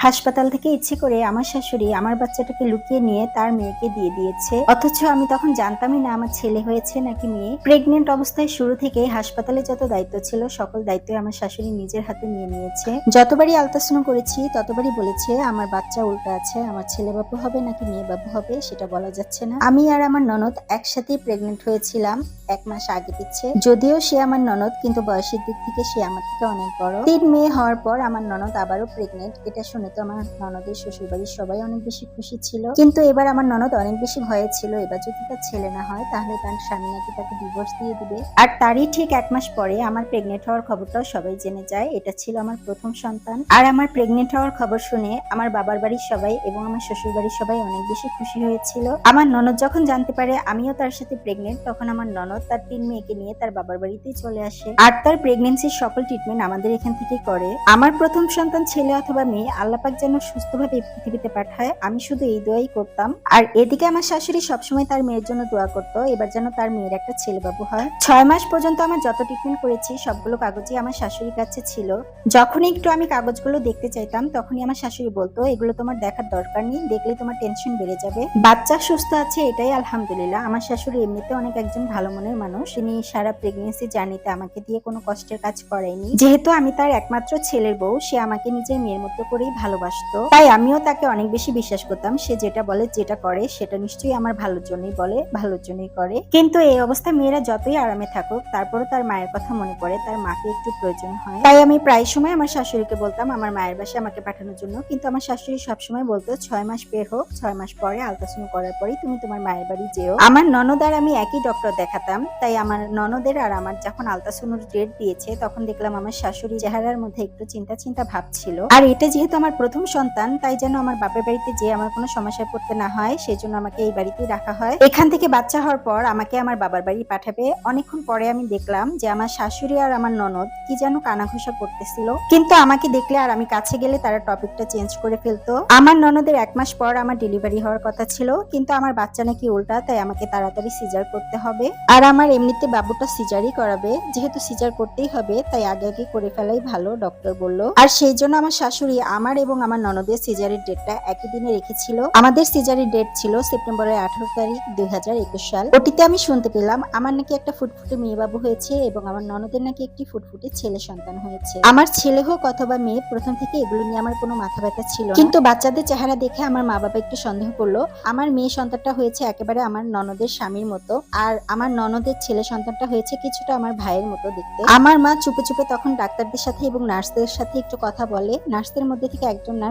হাসপাতাল থেকে ইচ্ছে করে আমার শাশুড়ি আমার বাচ্চাটাকে লুকিয়ে নিয়ে তার মেয়েকে দিয়ে দিয়েছে, অথচ আমি তখন জানতামই না আমার ছেলে হয়েছে নাকি মেয়ে। প্রেগনেন্ট অবস্থায় শুরু থেকে হাসপাতালে যত দায়িত্ব ছিল সকল দায়িত্ব আমার শাশুড়ি নিজের হাতে নিয়ে নিয়েছে। যতবারই আলট্রাসাউন্ড করেছি ততবারই বলেছে আমার বাচ্চা উল্টা আছে, আমার ছেলে বাবু হবে নাকি মেয়ে বাবু হবে সেটা বলা যাচ্ছে না। আমি আর আমার ননদ একসাথেই প্রেগনেন্ট হয়েছিলাম 1 মাস আগে পিছে। যদিও সে আমার ননদ, কিন্তু বয়সের দিক থেকে সে আমার থেকে অনেক বড়। 3 মেয়ে হওয়ার পর আমার ননদ আবারও প্রেগনেন্ট। এটা শুনে তো আমার ননদের শ্বশুর বাড়ির সবাই অনেক বেশি খুশি ছিল, কিন্তু এবার আমার ননদ অনেক বেশি ভয়ে ছিল এবার যদি তার ছেলে না হয় তাহলে তার স্বামী নাকি তাকে ডিভোর্স দিয়ে দিবে। আর তারই ঠিক 1 মাস পরে আমার প্রেগনেন্ট হওয়ার খবরটাও সবাই জেনে যায়। এটা ছিল আমার প্রথম সন্তান। আর আমার প্রেগনেন্ট হওয়ার খবর শুনে আমার বাবার বাড়ির সবাই এবং আমার শ্বশুর বাড়ির সবাই অনেক বেশি খুশি হয়েছিল। আমার ননদ যখন জানতে পারে আমিও তার সাথে প্রেগনেন্ট, তখন আমার ননদ তার 3 মেয়েকে নিয়ে তার বাবার বাড়িতেই চলে আসে আর তার প্রেগনেন্সির সকল ট্রিটমেন্ট আমাদের এখান থেকেই করে। আমার প্রথম সন্তান ছেলে অথবা মেয়ে আল্লাহ পাক যেন সুস্থভাবে পৃথিবীতে পাঠায়, আমি শুধু এই দোয়াই করতাম। আর এদিকে আমার শাশুড়ি সবসময় তার মেয়ের জন্য দোয়া করতো এবার যেন তার মেয়ের একটা ছেলে বাবু হয়। 6 মাস পর্যন্ত আমার যত ট্রিটমেন্ট করেছি সবগুলো কাগজই আমার শাশুড়ির কাছে ছিল। যখনই একটু আমি কাগজগুলো দেখতে চাইতাম তখনই আমার শাশুড়ি বলতো এগুলো তোমার দেখার দরকার নেই, দেখলে তোমার টেনশন বেড়ে যাবে। বাচ্চা সুস্থ আছে এটাই আলহামদুলিল্লাহ। আমার শাশুড়ি এমনিতে অনেক একজন ভালো মনের মানুষ, তিনি সারা প্রেগনেন্সি জার্নিতে আমাকে দিয়ে কোনো কষ্টের কাজ করায়নি। যেহেতু আমি তার একমাত্র ছেলের বউ, সে আমাকে নিজের মেয়ের মতো করেই ভালোবাসতো, তাই আমিও তাকে অনেক বেশি বিশ্বাস করতাম। সে যেটা বলে যেটা করে সেটা নিশ্চয়ই আমার ভালোর জন্যই বলে, ভালোর জন্যই করে। কিন্তু এই অবস্থায় মেয়েরা যতই আরামে থাকুক তারপরও তার মায়ের কথা মনে পড়ে, তার মাকে একটু প্রয়োজন হয়। তাই আমি প্রায় সময় আমার শাশুড়িকে বলতাম আমার মায়ের বাসায় আমাকে পাঠানোর জন্য, কিন্তু আমার শাশুড়ি সবসময় বলতো 6 মাস বের হোক, 6 মাস পরে আলট্রাসাউন্ড করার পরেই তুমি তোমার মায়ের বাড়ি যেও। আমার ননদ আর আমি একই ডক্টর দেখাতাম, তাই আমার ননদের আর আমার যখন আলট্রাসাউন্ড ডেট দিয়েছে তখন দেখলাম আমার শাশুড়ি চেহারার মধ্যে একটু চিন্তা চিন্তা ভাব ছিল। আর এটা যেহেতু আমার প্রথম সন্তান তাই যেন আমার বাপের বাড়িতে যে আমার কোনো সমস্যায় পড়তে না হয় সেই জন্য আমাকে এই বাড়িতেই রাখা হয়। এখান থেকে বাচ্চা হওয়ার পর আমাকে আমার বাবার বাড়ি পাঠাবে। অনেকক্ষণ পরে আমি দেখলাম যে আমার শাশুড়ি আর আমার ননদ কি যেন কানাঘুষা করতেছিল, কিন্তু আমাকে দেখলে আর আমি কাছে গেলে তারা টপিকটা চেঞ্জ করে ফেলতো। আমার ননদের 1 মাস পর আমার ডেলিভারি হওয়ার কথা ছিল, কিন্তু আমার বাচ্চা নাকি উল্টা, তাই আমাকে তাড়াতাড়ি সিজার করতে হবে। আর আমার এমনিতে বাবুটা সিজারই করাবে, যেহেতু সিজার করতেই হবে তাই আগে আগে করে ফেলাই ভালো ডক্টর বলল। আর সেই জন্য আমার শাশুড়ি আমার এবং আমার ননদের সিজারের ডেটটা একই দিনে রেখেছিল। আমাদের সিজারের ডেট ছিল সেপ্টেম্বরের 18 তারিখ 2021 সাল। ওটিতে আমি শুনতে পেলাম আমার নাকি একটা ফুটফুটে মেয়ে বাবু হয়েছে এবং আমার ননদের নাকি একটি ফুটফুটে ছেলে সন্তান হয়েছে। আমার ছেলে হোক অথবা মেয়ে, প্রথম থেকে এগুলো নিয়ে আমার কোনো মাথা ব্যথা ছিল না, কিন্তু বাচ্চাদের চেহারা দেখে আমার মা বাবা একটু সন্দেহ করলো। আমার মেয়ে সন্তানটা হয়েছে একেবারে আমার ননদের স্বামীর মতো, আর আমার ননদের ছেলে সন্তানটা হয়েছে কিছুটা আমার ভাইয়ের মতো দেখতে। আমার মা চুপে চুপে তখন ডাক্তারদের সাথে এবং নার্সদের সাথে একটু কথা বলে। নার্সদের মধ্যে থেকে একজন নার্স